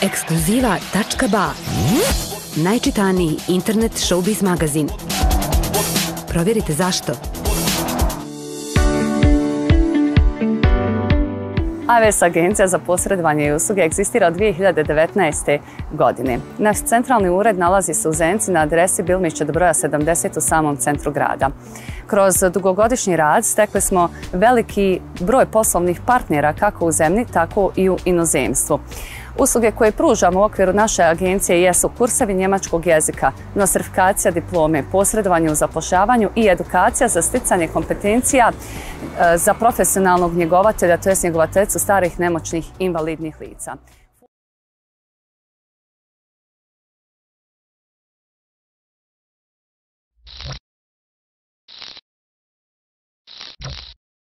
Ekskluziva.ba. Najčitaniji internet showbiz magazin. Provjerite zašto. AWS Agencija za posredovanje i usluge egzistira od 2019. godine. Naš centralni ured nalazi se u Zenici na adresi Bilmišće do broja 70 u samom centru grada. Kroz dugogodišnji rad stekli smo veliki broj poslovnih partnera kako u zemlji, tako i u inozemstvu. Usluge koje pružamo u okviru naše agencije jesu kursevi njemačkog jezika, nostrifikacija diplome, posredovanje u zapošljavanju i edukacija za sticanje kompetencija za profesionalnog njegovatelja, to jest njegovateljicu starih, nemoćnih, invalidnih lica.